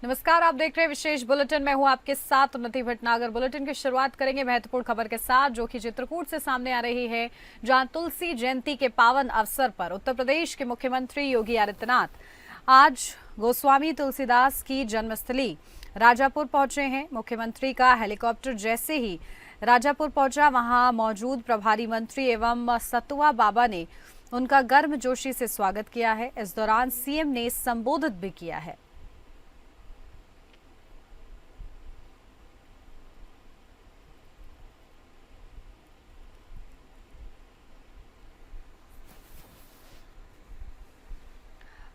नमस्कार, आप देख रहे हैं विशेष बुलेटिन। मैं हूं आपके साथ उन्नति भटनागर। बुलेटिन की शुरुआत करेंगे महत्वपूर्ण खबर के साथ, जो कि चित्रकूट से सामने आ रही है, जहां तुलसी जयंती के पावन अवसर पर उत्तर प्रदेश के मुख्यमंत्री योगी आदित्यनाथ आज गोस्वामी तुलसीदास की जन्मस्थली राजापुर पहुंचे हैं। मुख्यमंत्री का हेलीकॉप्टर जैसे ही राजापुर पहुंचा, वहां मौजूद प्रभारी मंत्री एवं सतुआ बाबा ने उनका गर्मजोशी से स्वागत किया है। इस दौरान सीएम ने संबोधित भी किया है।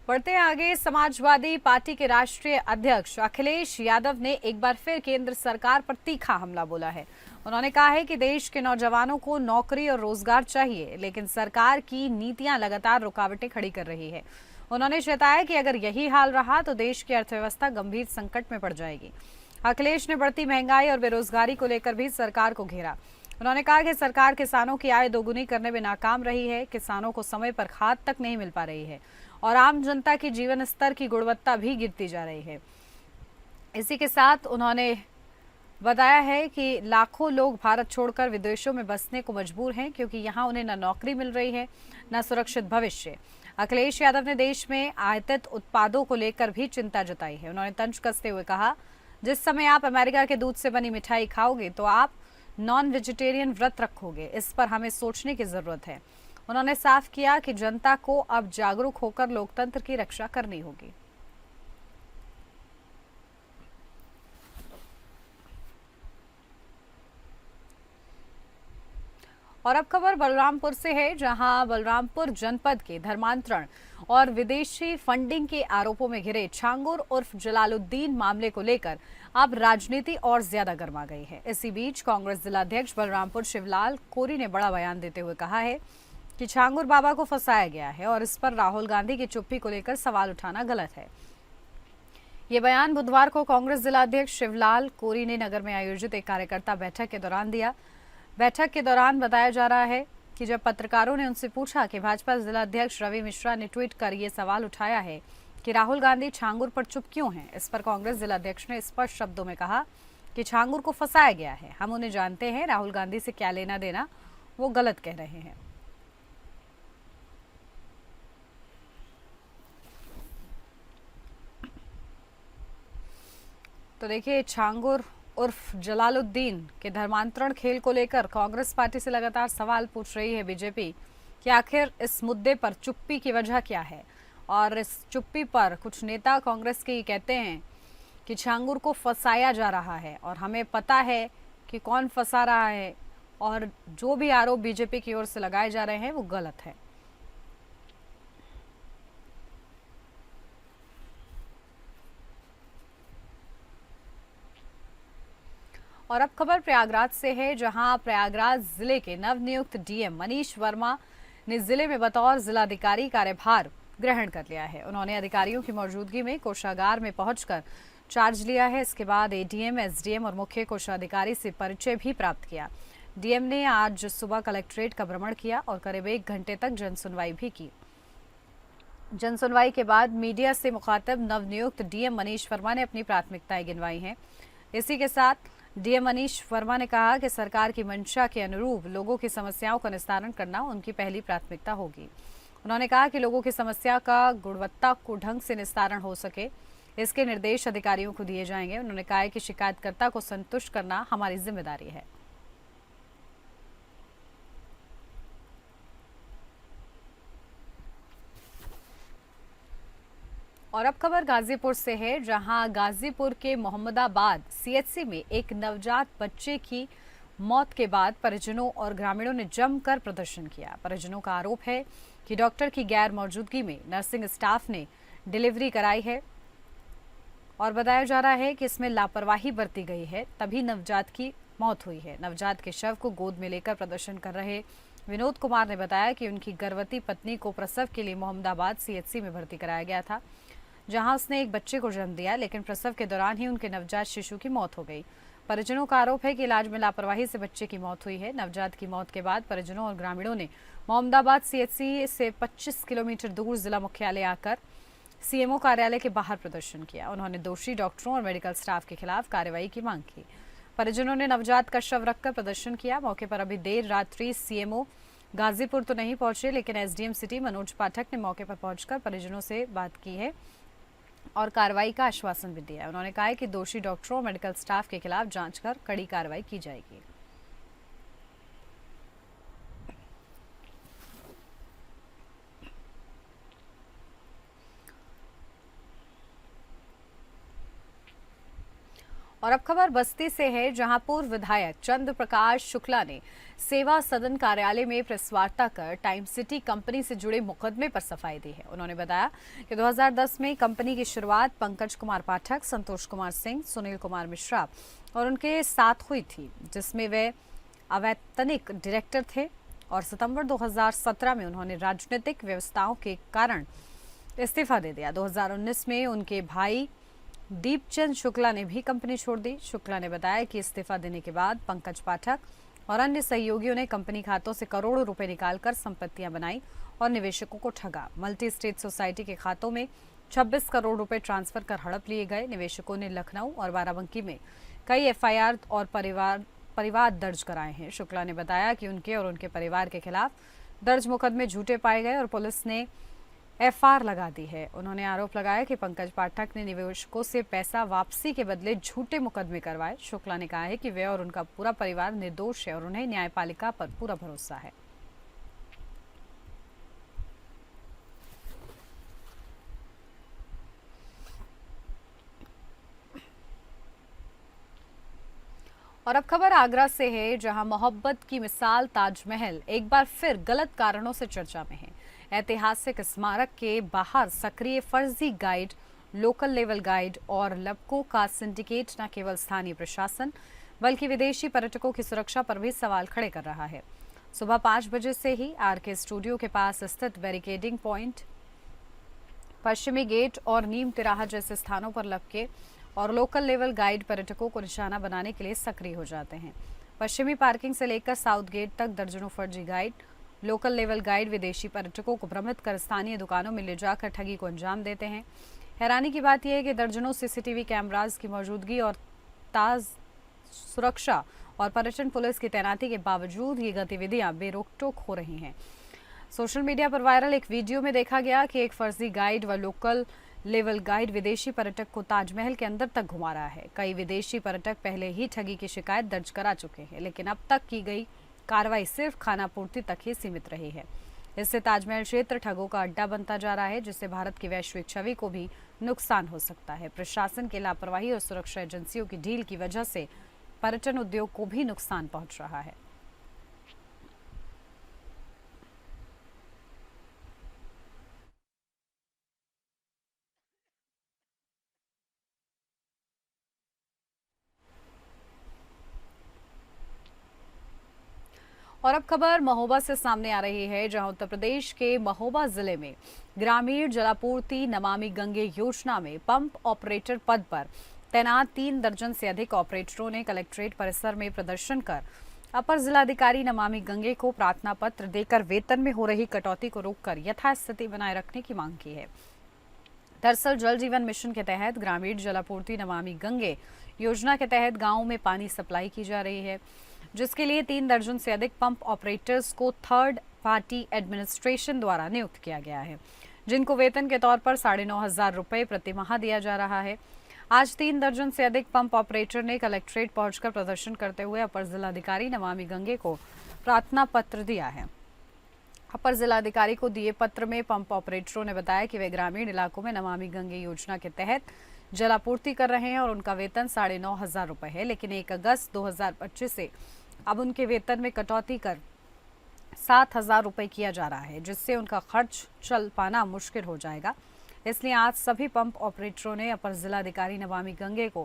बढ़ते हैं आगे। समाजवादी पार्टी के राष्ट्रीय अध्यक्ष अखिलेश यादव ने एक बार फिर केंद्र सरकार पर तीखा हमला बोला है। उन्होंने कहा है कि देश के नौजवानों को नौकरी और रोजगार चाहिए, लेकिन सरकार की नीतियां लगातार रुकावटें खड़ी कर रही है। उन्होंने चेताया कि अगर यही हाल रहा तो देश की अर्थव्यवस्था गंभीर संकट में पड़ जाएगी। अखिलेश ने बढ़ती महंगाई और बेरोजगारी को लेकर भी सरकार को घेरा। उन्होंने कहा कि सरकार किसानों की आय दोगुनी करने में नाकाम रही है। किसानों को समय पर खाद तक नहीं मिल पा रही है और आम जनता की जीवन स्तर की गुणवत्ता भी गिरती जा रही है। इसी के साथ उन्होंने बताया है कि लाखों लोग भारत छोड़कर विदेशों में बसने को मजबूर हैं, क्योंकि यहां उन्हें न नौकरी मिल रही है, न सुरक्षित भविष्य। अखिलेश यादव ने देश में आयातित उत्पादों को लेकर भी चिंता जताई है। उन्होंने तंज कसते हुए कहा, जिस समय आप अमेरिका के दूध से बनी मिठाई खाओगे तो आप नॉन वेजिटेरियन व्रत रखोगे। इस पर हमें सोचने की जरूरत है। उन्होंने साफ किया कि जनता को अब जागरूक होकर लोकतंत्र की रक्षा करनी होगी। और अब खबर बलरामपुर से है, जहां बलरामपुर जनपद के धर्मांतरण और विदेशी फंडिंग के आरोपों में घिरे छांगुर उर्फ जलालुद्दीन मामले को लेकर अब राजनीति और ज्यादा गर्मा गई है। इसी बीच कांग्रेस जिलाध्यक्ष बलरामपुर शिवलाल कोरी ने बड़ा बयान देते हुए कहा है कि छांगुर बाबा को फंसाया गया है और इस पर राहुल गांधी की चुप्पी को लेकर सवाल उठाना गलत है। ये बयान बुधवार को कांग्रेस जिलाध्यक्ष शिवलाल कोरी ने नगर में आयोजित एक कार्यकर्ता बैठक के दौरान दिया। बैठक के दौरान बताया जा रहा है कि जब पत्रकारों ने उनसे पूछा कि भाजपा जिलाध्यक्ष रवि मिश्रा ने ट्वीट कर ये सवाल उठाया है कि राहुल गांधी छांगुर पर चुप क्यों हैं, इस पर कांग्रेस जिलाध्यक्ष ने स्पष्ट शब्दों में कहा कि छांगुर को फंसाया गया है, हम उन्हें जानते हैं, राहुल गांधी से क्या लेना देना, वो गलत कह रहे हैं। तो देखिए, छांगुर उर्फ जलालुद्दीन के धर्मांतरण खेल को लेकर कांग्रेस पार्टी से लगातार सवाल पूछ रही है बीजेपी कि आखिर इस मुद्दे पर चुप्पी की वजह क्या है। और इस चुप्पी पर कुछ नेता कांग्रेस के कहते हैं कि छांगुर को फंसाया जा रहा है और हमें पता है कि कौन फंसा रहा है, और जो भी आरोप बीजेपी की ओर से लगाए जा रहे हैं वो गलत है। और अब खबर प्रयागराज से है, जहां प्रयागराज जिले के नवनियुक्त डीएम मनीष वर्मा ने जिले में बतौर जिलाधिकारी कार्यभार ग्रहण कर लिया है। उन्होंने अधिकारियों की मौजूदगी में कोषागार में पहुंचकर चार्ज लिया है। इसके बाद एडीएम, एसडीएम और मुख्य कोषाधिकारी से परिचय भी प्राप्त किया। डीएम ने आज सुबह कलेक्ट्रेट का भ्रमण किया और करीब 1 घंटे तक जनसुनवाई भी की। जनसुनवाई के बाद मीडिया से मुखातिब नवनियुक्त डीएम मनीष वर्मा ने अपनी प्राथमिकताएं गिनवाई हैं। इसी के साथ डीएम मनीष वर्मा ने कहा कि सरकार की मंशा के अनुरूप लोगों की समस्याओं का निस्तारण करना उनकी पहली प्राथमिकता होगी। उन्होंने कहा कि लोगों की समस्या का गुणवत्ता को ढंग से निस्तारण हो सके, इसके निर्देश अधिकारियों को दिए जाएंगे। उन्होंने कहा कि शिकायतकर्ता को संतुष्ट करना हमारी जिम्मेदारी है। और अब खबर गाजीपुर से है, जहां गाजीपुर के मोहम्मदाबाद सीएचसी में एक नवजात बच्चे की मौत के बाद परिजनों और ग्रामीणों ने जमकर प्रदर्शन किया। परिजनों का आरोप है कि डॉक्टर की गैर मौजूदगी में नर्सिंग स्टाफ ने डिलीवरी कराई है और बताया जा रहा है कि इसमें लापरवाही बरती गई है, तभी नवजात की मौत हुई है। नवजात के शव को गोद में लेकर प्रदर्शन कर रहे विनोद कुमार ने बताया कि उनकी गर्भवती पत्नी को प्रसव के लिए मोहम्मदाबाद सीएचसी में भर्ती कराया गया था, जहां उसने एक बच्चे को जन्म दिया, लेकिन प्रसव के दौरान ही उनके नवजात शिशु की मौत हो गई। परिजनों का आरोप है कि इलाज में लापरवाही से बच्चे की मौत हुई है। नवजात की मौत के बाद परिजनों और ग्रामीणों ने मोहम्मदाबाद सीएचसी से 25 किलोमीटर दूर जिला मुख्यालय आकर सीएमओ कार्यालय के बाहर प्रदर्शन किया। उन्होंने दोषी डॉक्टरों और मेडिकल स्टाफ के खिलाफ कार्रवाई की मांग की। परिजनों ने नवजात का शव रखकर प्रदर्शन किया। मौके पर अभी देर रात्रि सीएमओ गाजीपुर तो नहीं पहुंचे, लेकिन एसडीएम सिटी मनोज पाठक ने मौके पर पहुंचकर परिजनों से बात की है और कार्रवाई का आश्वासन भी दिया है। उन्होंने कहा है कि दोषी डॉक्टरों और मेडिकल स्टाफ के खिलाफ जांच कर कड़ी कार्रवाई की जाएगी। और अब खबर बस्ती से है, जहां पूर्व विधायक चंद्र प्रकाश शुक्ला ने सेवा सदन कार्यालय में प्रेस वार्ता कर टाइम सिटी कंपनी से जुड़े मुकदमे पर सफाई दी है। उन्होंने बताया कि 2010 में कंपनी की शुरुआत पंकज कुमार पाठक, संतोष कुमार सिंह, सुनील कुमार मिश्रा और उनके साथ हुई थी, जिसमें वे अवैतनिक डायरेक्टर थे और सितंबर 2017 में उन्होंने राजनीतिक व्यवस्थाओं के कारण इस्तीफा दे दिया। 2019 में उनके भाई दीपचंद शुक्ला ने भी कंपनी छोड़ दी। शुक्ला ने बताया कि इस्तीफा देने के बाद पंकज पाठक और अन्य सहयोगियों ने कंपनी खातों से करोड़ों रुपए निकालकर संपत्तियां बनाई और निवेशकों को ठगा। मल्टी स्टेट सोसाइटी के खातों में 26 करोड़ रुपए ट्रांसफर कर हड़प लिए गए। निवेशकों ने लखनऊ और बाराबंकी में कई एफआईआर और परिवाद दर्ज कराए हैं। शुक्ला ने बताया कि उनके और उनके परिवार के खिलाफ दर्ज मुकदमे झूठे पाए गए और पुलिस ने एफआईआर लगा दी है। उन्होंने आरोप लगाया कि पंकज पाठक ने निवेशकों से पैसा वापसी के बदले झूठे मुकदमे करवाए। शुक्ला ने कहा है कि वे और उनका पूरा परिवार निर्दोष है और उन्हें न्यायपालिका पर पूरा भरोसा है। और अब खबर आगरा से है, जहां मोहब्बत की मिसाल ताजमहल एक बार फिर गलत कारणों से चर्चा में है। ऐतिहासिक स्मारक के बाहर सक्रिय फर्जी गाइड, लोकल लेवल गाइड और लपकों का सिंडिकेट न केवल स्थानीय प्रशासन बल्कि विदेशी पर्यटकों की सुरक्षा पर भी सवाल खड़े कर रहा है। सुबह 5 बजे से ही आरके स्टूडियो के पास स्थित बैरिकेडिंग पॉइंट, पश्चिमी गेट और नीम तिराहा जैसे स्थानों पर लपके और लोकल लेवल गाइड पर्यटकों को निशाना बनाने के लिए सक्रिय हो जाते हैं। पश्चिमी पार्किंग से लेकर साउथ गेट तक दर्जनों फर्जी गाइड, लोकल लेवल गाइड विदेशी पर्यटकों को भ्रमित कर स्थानीय दुकानों में ले जाकर ठगी को अंजाम देते हैं। हैरानी की बात यह है कि दर्जनों सीसीटीवी कैमरास की मौजूदगी और ताज सुरक्षा और पर्यटन पुलिस की तैनाती के बावजूद ये गतिविधियां बेरोक-टोक हो रही हैं। सोशल मीडिया पर वायरल एक वीडियो में देखा गया कि एक फर्जी गाइड व लोकल लेवल गाइड विदेशी पर्यटक को ताजमहल के अंदर तक घुमा रहा है। कई विदेशी पर्यटक पहले ही ठगी की शिकायत दर्ज करा चुके हैं, लेकिन अब तक की गई कार्रवाई सिर्फ खानापूर्ति तक ही सीमित रही है। इससे ताजमहल क्षेत्र ठगों का अड्डा बनता जा रहा है, जिससे भारत की वैश्विक छवि को भी नुकसान हो सकता है। प्रशासन की लापरवाही और सुरक्षा एजेंसियों की ढील की वजह से पर्यटन उद्योग को भी नुकसान पहुंच रहा है। और अब खबर महोबा से सामने आ रही है, जहां उत्तर प्रदेश के महोबा जिले में ग्रामीण जलापूर्ति नमामि गंगे योजना में पंप ऑपरेटर पद पर तैनात 3 दर्जन से अधिक ऑपरेटरों ने कलेक्ट्रेट परिसर में प्रदर्शन कर अपर जिलाधिकारी नमामि गंगे को प्रार्थना पत्र देकर वेतन में हो रही कटौती को रोककर यथास्थिति बनाए रखने की मांग की है। दरअसल जल जीवन मिशन के तहत ग्रामीण जलापूर्ति नमामि गंगे योजना के तहत गांवों में पानी सप्लाई की जा रही है, जिसके लिए 3 दर्जन से अधिक पंप ऑपरेटर्स को थर्ड पार्टी एडमिनिस्ट्रेशन द्वारा नियुक्त किया गया है, जिनको वेतन के तौर पर 9,500 रुपए प्रति माह दिया जा रहा है। आज 3 दर्जन से अधिक पंप ऑपरेटर ने कलेक्ट्रेट पहुंचकर प्रदर्शन करते हुए अपर जिलाधिकारी नमामि गंगे को प्रार्थना पत्र दिया है। अपर जिलाधिकारी को दिए पत्र में पंप ऑपरेटरों ने बताया कि वे ग्रामीण इलाकों में नमामि गंगे योजना के तहत जलापूर्ति कर रहे हैं और उनका वेतन 9,500 रुपए है, लेकिन 1 अगस्त 2025 से अब उनके वेतन में कटौती कर 7,000 रुपए किया जा रहा है, जिससे उनका खर्च चल पाना मुश्किल हो जाएगा। इसलिए आज सभी पंप ऑपरेटरों ने अपर जिलाधिकारी नमामि गंगे को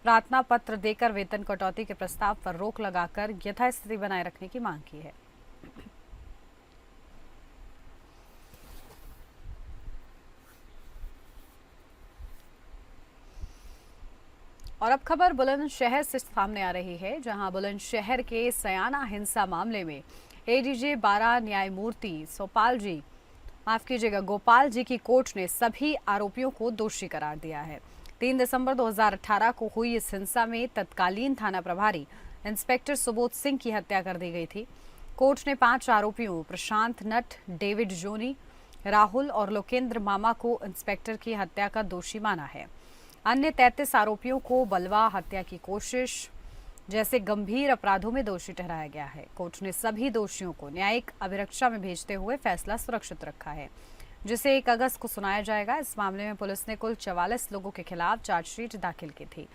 प्रार्थना पत्र देकर वेतन कटौती के प्रस्ताव पर रोक लगाकर यथास्थिति बनाए रखने की मांग की है। और अब खबर बुलंदशहर से सामने आ रही है, जहां बुलंदशहर के सयाना हिंसा मामले में एडीजे 12 न्यायमूर्ति सोपाल जी माफ कीजिएगा, गोपाल जी की कोर्ट ने सभी आरोपियों को दोषी करार दिया है। 3 दिसंबर 2018 को हुई इस हिंसा में तत्कालीन थाना प्रभारी इंस्पेक्टर सुबोध सिंह की हत्या कर दी गई थी। कोर्ट ने 5 आरोपियों प्रशांत नट, डेविड जोनी, राहुल और लोकेंद्र मामा को इंस्पेक्टर की हत्या का दोषी माना है। अन्य 33 आरोपियों को बलवा, हत्या की कोशिश जैसे गंभीर अपराधों में दोषी ठहराया गया है। कोर्ट ने सभी दोषियों को न्यायिक अभिरक्षा में भेजते हुए फैसला सुरक्षित रखा है, जिसे 1 अगस्त को सुनाया जाएगा। इस मामले में पुलिस ने कुल 44 लोगों के खिलाफ चार्जशीट दाखिल की थी,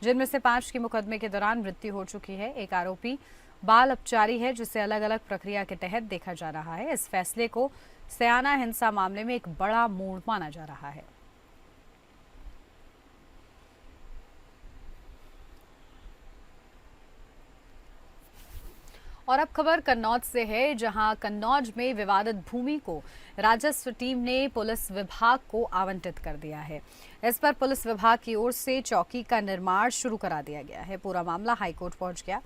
जिनमें से 5 की मुकदमे के दौरान मृत्यु हो चुकी है। एक आरोपी बाल अपचारी है, जिसे अलग अलग प्रक्रिया के तहत देखा जा रहा है। इस फैसले को सयाना हिंसा मामले में एक बड़ा मोड़ माना जा रहा है। और अब खबर कन्नौज से है, जहां कन्नौज में विवादित भूमि को राजस्व टीम ने पुलिस विभाग को आवंटित कर दिया है। इस पर पुलिस विभाग की ओर से चौकी का निर्माण शुरू करा दिया गया है। पूरा मामला हाईकोर्ट पहुंच गया,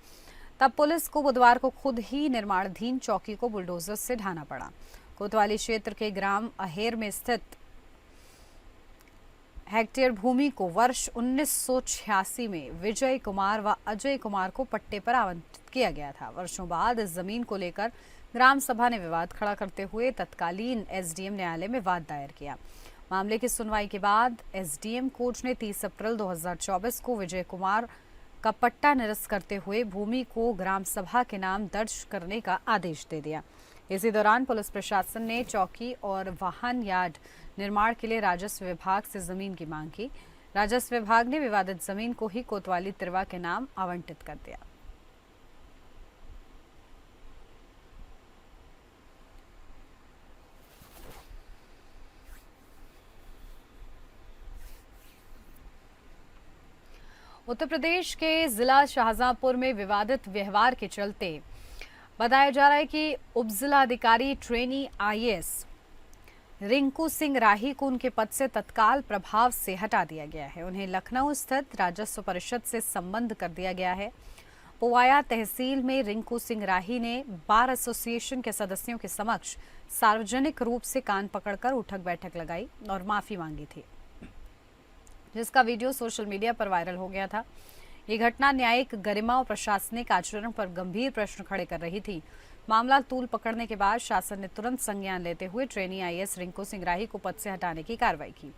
तब पुलिस को बुधवार को खुद ही निर्माणाधीन चौकी को बुलडोजर से ढाना पड़ा। कोतवाली क्षेत्र के ग्राम अहेर में स्थित हेक्टेयर भूमि को वर्ष 1986 में विजय कुमार व अजय कुमार को पट्टे पर आवंटित किया गया था। वर्षों बाद इस जमीन को लेकर ग्राम सभा ने विवाद खड़ा करते हुए तत्कालीन एसडीएम न्यायालय में वाद दायर किया। मामले की सुनवाई के बाद एसडीएम कोर्ट ने 30 अप्रैल 2024 को विजय कुमार का पट्टा निरस्त करते हुए भूमि को ग्राम सभा के नाम दर्ज करने का आदेश दे दिया। इसी दौरान पुलिस प्रशासन ने चौकी और वाहन यार्ड निर्माण के लिए राजस्व विभाग से जमीन की मांग की। राजस्व विभाग ने विवादित जमीन को ही कोतवाली तिरवा के नाम आवंटित कर दिया। उत्तर प्रदेश के जिला शाहजहांपुर में विवादित व्यवहार के चलते बताया जा रहा है कि उपजिलाधिकारी ट्रेनी आईएएस रिंकू सिंह राही को उनके पद से तत्काल प्रभाव से हटा दिया गया है। उन्हें लखनऊ स्थित राजस्व परिषद से संबद्ध कर दिया गया है। पोवाया तहसील में रिंकू सिंह राही ने बार एसोसिएशन के सदस्यों के समक्ष सार्वजनिक रूप से कान पकड़कर उठक बैठक लगाई और माफी मांगी थी, जिसका वीडियो सोशल मीडिया पर वायरल हो गया था। ये घटना न्यायिक गरिमा और प्रशासनिक आचरण पर गंभीर प्रश्न खड़े कर रही थी। मामला तूल पकड़ने के बाद शासन ने तुरंत संज्ञान लेते हुए ट्रेनी आईएएस रिंकू सिंह राही को पद से हटाने की कार्रवाई की।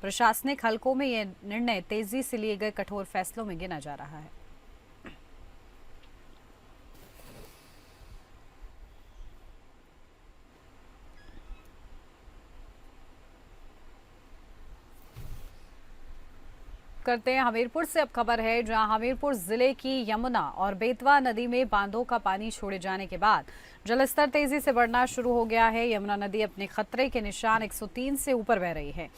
प्रशासनिक हलकों में यह निर्णय तेजी से लिए गए कठोर फैसलों में गिना जा रहा है। करते हैं हमीरपुर से। अब खबर है, जहां हमीरपुर जिले की यमुना और बेतवा नदी में बांधों का पानी छोड़े जाने के बाद जलस्तर तेजी से बढ़ना शुरू हो गया है। यमुना नदी अपने खतरे के निशान 103 से ऊपर बह रही है।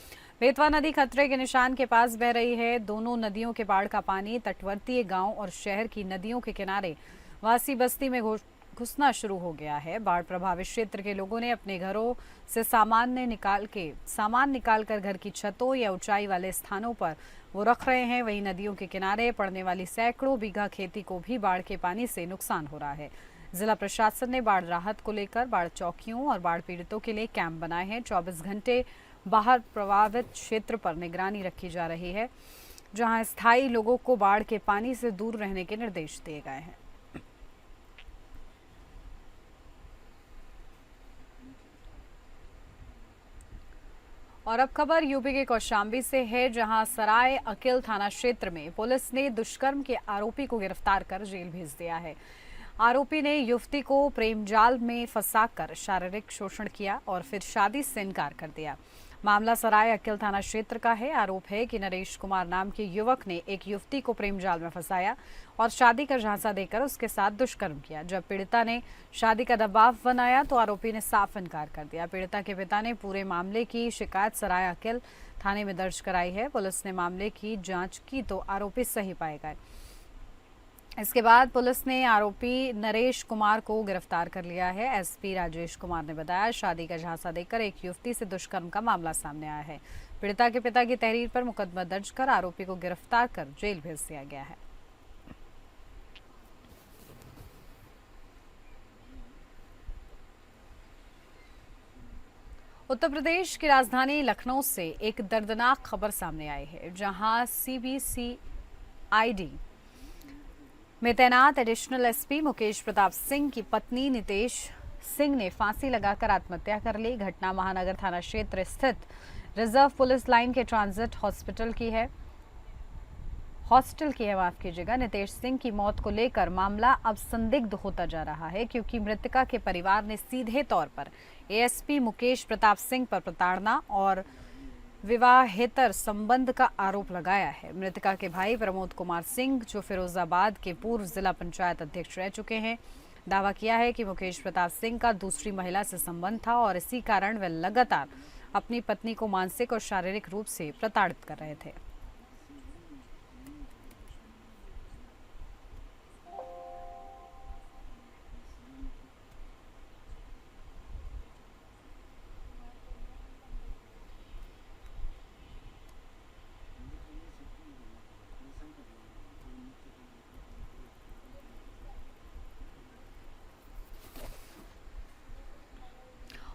बेतवा नदी खतरे के निशान के पास बह रही है। दोनों नदियों के बाढ़ का पानी तटवर्तीय गांव और शहर की नदियों के किनारे वासी बस्ती में घुसना शुरू हो गया है। बाढ़ प्रभावित क्षेत्र के लोगों ने अपने घरों से सामान निकालकर घर की छतों या ऊंचाई वाले स्थानों पर वो रख रहे हैं। वहीं नदियों के किनारे पड़ने वाली सैकड़ों बीघा खेती को भी बाढ़ के पानी से नुकसान हो रहा है। जिला प्रशासन ने बाढ़ राहत को लेकर बाढ़ चौकियों और बाढ़ पीड़ितों के लिए कैंप बनाए हैं। 24 घंटे बाढ़ प्रभावित क्षेत्र पर निगरानी रखी जा रही है, जहां स्थायी लोगों को बाढ़ के पानी से दूर रहने के निर्देश दिए गए हैं। और अब खबर यूपी के कौशाम्बी से है, जहां सराय अकिल थाना क्षेत्र में पुलिस ने दुष्कर्म के आरोपी को गिरफ्तार कर जेल भेज दिया है। आरोपी ने युवती को प्रेम जाल में फंसाकर शारीरिक शोषण किया और फिर शादी से इनकार कर दिया। मामला सराय अकिल थाना क्षेत्र का है। आरोप है कि नरेश कुमार नाम के युवक ने एक युवती को प्रेम जाल में फंसाया और शादी का झांसा देकर उसके साथ दुष्कर्म किया। जब पीड़िता ने शादी का दबाव बनाया तो आरोपी ने साफ इनकार कर दिया। पीड़िता के पिता ने पूरे मामले की शिकायत सराय अकिल थाने में दर्ज कराई है। पुलिस ने मामले की जांच की तो आरोपी सही पाए गए। इसके बाद पुलिस ने आरोपी नरेश कुमार को गिरफ्तार कर लिया है। एसपी राजेश कुमार ने बताया, शादी का झांसा देकर एक युवती से दुष्कर्म का मामला सामने आया है। पीड़िता के पिता की तहरीर पर मुकदमा दर्ज कर आरोपी को गिरफ्तार कर जेल भेज दिया गया है। उत्तर प्रदेश की राजधानी लखनऊ से एक दर्दनाक खबर सामने आई है, जहां सीबीसीआईडी में तैनात एडिशनल एसपी मुकेश प्रताप सिंह की पत्नी नितेश सिंह ने फांसी लगाकर आत्महत्या कर ली। घटना महानगर थाना क्षेत्र स्थित रिजर्व पुलिस लाइन के ट्रांजिट हॉस्टल की है, माफ कीजिएगा। नितेश सिंह की मौत को लेकर मामला अब संदिग्ध होता जा रहा है, क्योंकि मृतका के परिवार ने सीधे तौर पर एएसपी मुकेश प्रताप सिंह पर प्रताड़ना और विवाहेतर संबंध का आरोप लगाया है। मृतका के भाई प्रमोद कुमार सिंह, जो फिरोजाबाद के पूर्व जिला पंचायत अध्यक्ष रह चुके हैं, दावा किया है कि मुकेश प्रताप सिंह का दूसरी महिला से संबंध था और इसी कारण वे लगातार अपनी पत्नी को मानसिक और शारीरिक रूप से प्रताड़ित कर रहे थे।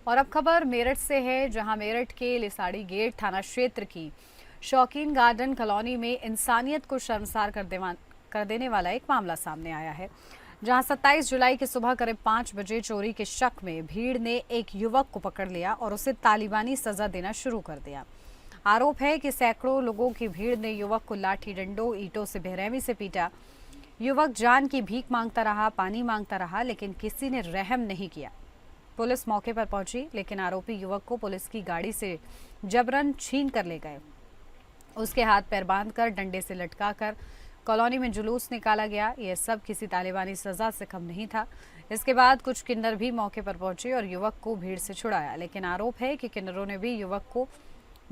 और अब खबर मेरठ से है, जहां मेरठ के लिसाड़ी गेट थाना क्षेत्र की शौकीन गार्डन कॉलोनी में इंसानियत को शर्मसार कर देने वाला एक मामला सामने आया है, जहां 27 जुलाई की सुबह करीब 5 बजे चोरी के शक में भीड़ ने एक युवक को पकड़ लिया और उसे तालिबानी सजा देना शुरू कर दिया। आरोप है कि सैकड़ों लोगों की भीड़ ने युवक को लाठी डंडों ईंटों से बेरहमी से पीटा। युवक जान की भीख मांगता रहा, पानी मांगता रहा, लेकिन किसी ने रहम नहीं किया। पुलिस मौके पर पहुंची, लेकिन आरोपी युवक को पुलिस की गाड़ी से जबरन छीन कर ले गए। उसके हाथ पैर बांधकर डंडे से लटकाकर कॉलोनी में जुलूस निकाला गया। यह सब किसी तालिबानी सजा से कम नहीं था। इसके बाद कुछ किन्नर भी मौके पर पहुंचे और युवक को भीड़ से छुड़ाया, लेकिन आरोप है कि किन्नरों ने भी युवक को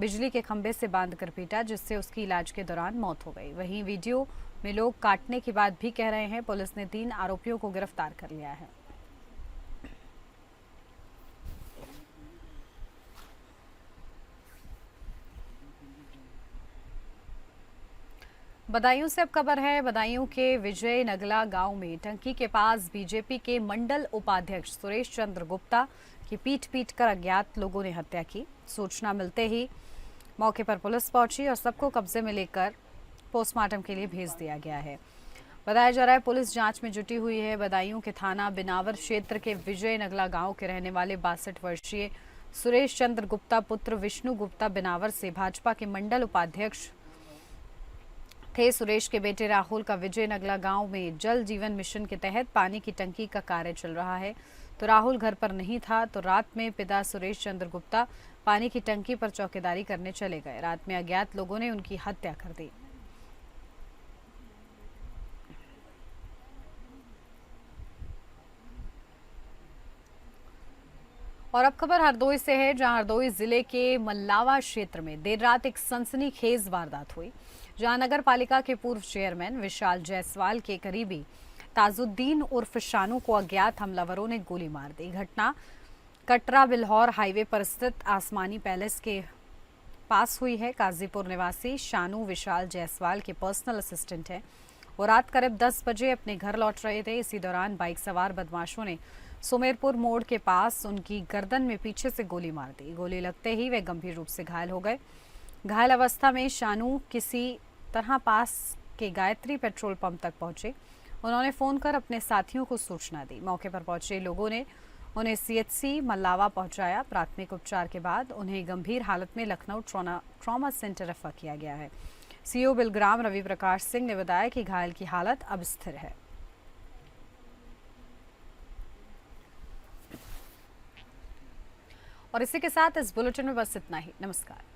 बिजली के खंभे से बांधकर पीटा, जिससे उसकी इलाज के दौरान मौत हो गई। वहीं वीडियो में लोग काटने की बात भी कह रहे हैं। पुलिस ने 3 आरोपियों को गिरफ्तार कर लिया है। बदायूं से अब खबर है। बदायूं के विजय नगला गांव में टंकी के पास बीजेपी के मंडल उपाध्यक्ष सुरेश चंद्र गुप्ता की पीट कर अज्ञात लोगों ने हत्या की। सूचना मिलते ही मौके पर पुलिस पहुंची और सबको कब्जे में लेकर पोस्टमार्टम के लिए भेज दिया गया है। बताया जा रहा है पुलिस जांच में जुटी हुई है। बदायूं के थाना बिनावर क्षेत्र के विजय नगला गांव के रहने वाले 62 वर्षीय सुरेश चंद्र गुप्ता पुत्र विष्णु गुप्ता बिनावर से भाजपा के मंडल उपाध्यक्ष थे। सुरेश के बेटे राहुल का विजय नगला गांव में जल जीवन मिशन के तहत पानी की टंकी का कार्य चल रहा है, तो राहुल घर पर नहीं था, तो रात में पिता सुरेश चंद्र गुप्ता पानी की टंकी पर चौकीदारी करने चले गए। रात में अज्ञात लोगों ने उनकी हत्या कर दी। और अब खबर हरदोई से है, जहां हरदोई जिले के मल्लावा क्षेत्र में देर रात एक सनसनीखेज वारदात हुई, जहां नगर पालिका के पूर्व चेयरमैन विशाल जायसवाल के करीबी ताजुद्दीन उर्फ शानू को अज्ञात हमलावरों ने गोली मार दी। घटना कटरा बिल्हौर हाईवे पर स्थित आसमानी पैलेस के पास हुई है। काजीपुर निवासी शानू विशाल जायसवाल के पर्सनल असिस्टेंट है। वो रात करीब 10 बजे अपने घर लौट रहे थे। इसी दौरान बाइक सवार बदमाशों ने सुमेरपुर मोड़ के पास उनकी गर्दन में पीछे से गोली मार दी। गोली लगते ही वे गंभीर रूप से घायल हो गए। घायल अवस्था में शानू किसी तरह पास के गायत्री पेट्रोल पंप तक पहुंचे। उन्होंने फोन कर अपने साथियों को सूचना दी। मौके पर पहुंचे लोगों ने उन्हें सीएचसी मल्लावा पहुंचाया। प्राथमिक उपचार के बाद उन्हें गंभीर हालत में लखनऊ ट्रॉमा सेंटर रेफर किया गया है। सीओ बिलग्राम रवि प्रकाश सिंह ने बताया कि घायल की हालत अब स्थिर है। और इसी के साथ इस बुलेटिन में बस इतना ही। नमस्कार।